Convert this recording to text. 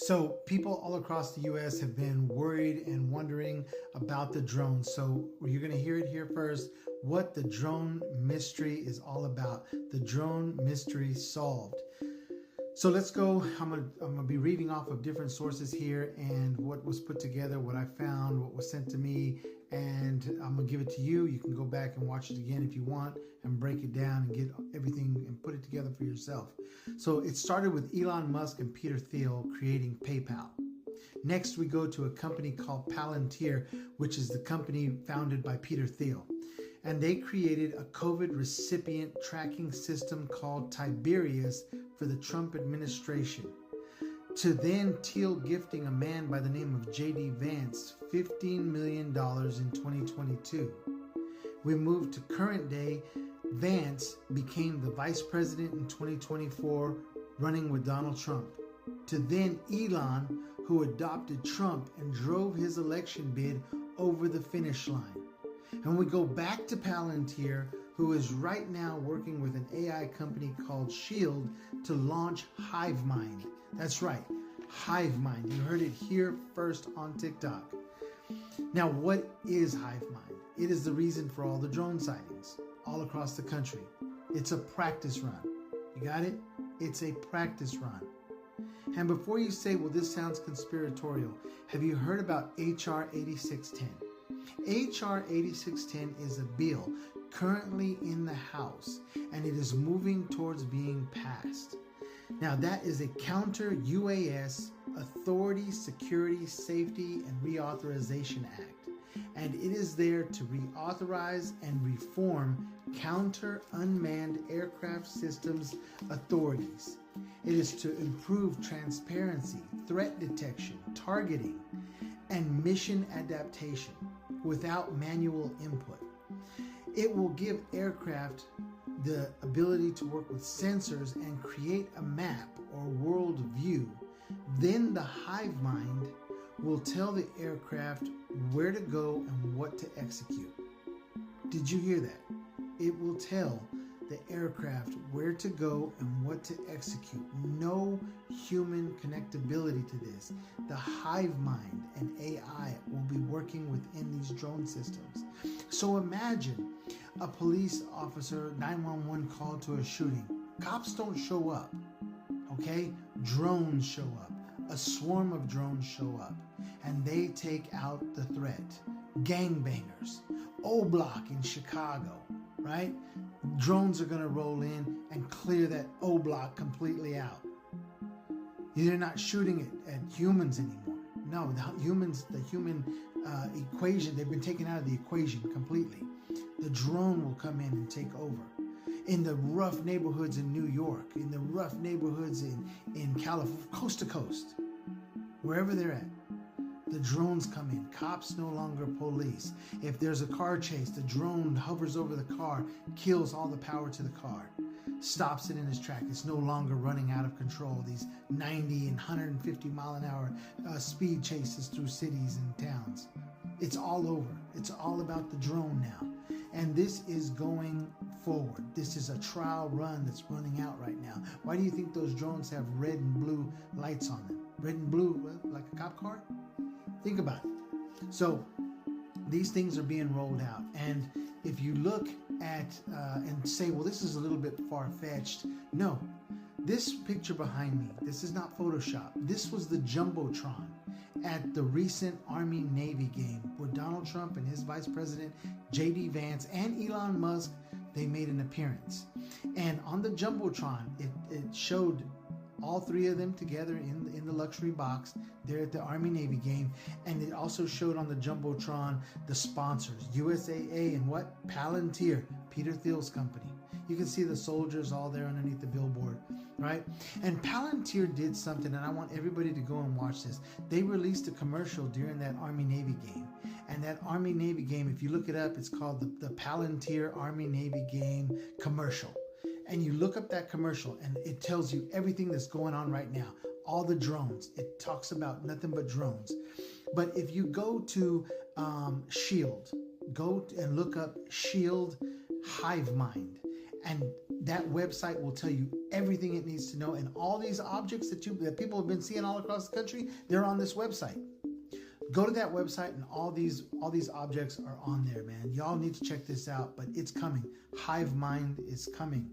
So, people all across the US have been worried and wondering about the drone. So, you're going to hear it here first what the drone mystery is all about. The drone mystery solved. So let's go. I'm gonna be reading off of different sources here and what was put together, what I found, what was sent to me, and I'm gonna give it to you. You can go back and watch it again if you want and break it down and get everything and put it together for yourself. So it started with Elon Musk and Peter Thiel creating PayPal. Next, we go to a company called Palantir, which is the company founded by Peter Thiel. And they created a COVID recipient tracking system called Tiberius for the Trump administration. To then Thiel gifting a man by the name of J.D. Vance $15 million in 2022. We move to current day. Vance became the vice president in 2024, running with Donald Trump. To then Elon, who adopted Trump and drove his election bid over the finish line. And we go back to Palantir, who is right now working with an AI company called Shield to launch HiveMind. That's right, HiveMind. You heard it here first on TikTok. Now, what is HiveMind? It is the reason for all the drone sightings all across the country. It's a practice run. You got it? It's a practice run. And before you say, well, this sounds conspiratorial, have you heard about HR 8610? HR 8610 is a bill currently in the House, and it is moving towards being passed. Now, that is a counter UAS Authority, Security, Safety, and Reauthorization Act, and it is there to reauthorize and reform counter unmanned aircraft systems authorities. It is to improve transparency, threat detection, targeting, and mission adaptation without manual input. It will give aircraft the ability to work with sensors and create a map or world view. Then the HiveMind will tell the aircraft where to go and what to execute. Did you hear that? It will tell the aircraft where to go and what to execute. No human connectability to this. The HiveMind and AI will be working within these drone systems. So imagine a police officer, 911 call to a shooting. Cops don't show up, okay? Drones show up. A swarm of drones show up, and they take out the threat. Gangbangers, O-Block in Chicago, right? Drones are going to roll in and clear that O-Block completely out. They're not shooting it at humans anymore. No, the human equation, they've been taken out of the equation completely. The drone will come in and take over. In the rough neighborhoods in New York, in the rough neighborhoods in California, coast to coast, wherever they're at, the drones come in. Cops no longer police. If there's a car chase, the drone hovers over the car, kills all the power to the car, stops it in its track. It's no longer running out of control. These 90 and 150 mile an hour speed chases through cities and towns. It's all over. It's all about the drone now. And this is going forward. This is a trial run that's running out right now. Why do you think those drones have red and blue lights on them? Red and blue, like a cop car? Think about it. So these things are being rolled out. And if you look at and say, well, this is a little bit far-fetched. No, this picture behind me, this is not Photoshop. This was the Jumbotron at the recent Army-Navy game where Donald Trump and his vice president, J.D. Vance, and Elon Musk, they made an appearance. And on the Jumbotron, it showed all three of them together in the luxury box there at the Army-Navy game. And it also showed on the Jumbotron the sponsors, USAA and what? Palantir, Peter Thiel's company. You can see the soldiers all there underneath the billboard, right? And Palantir did something, and I want everybody to go and watch this. They released a commercial during that Army-Navy game. And that Army-Navy game, if you look it up, it's called the Palantir Army-Navy game commercial. And you look up that commercial and it tells you everything that's going on right now. All the drones. It talks about nothing but drones. But if you go to Shield, go and look up Shield HiveMind. and that website will tell you everything it needs to know. And all these objects that people have been seeing all across the country, they're on this website. Go to that website, and all these objects are on there, man. Y'all need to check this out, but it's coming. Hive Mind is coming.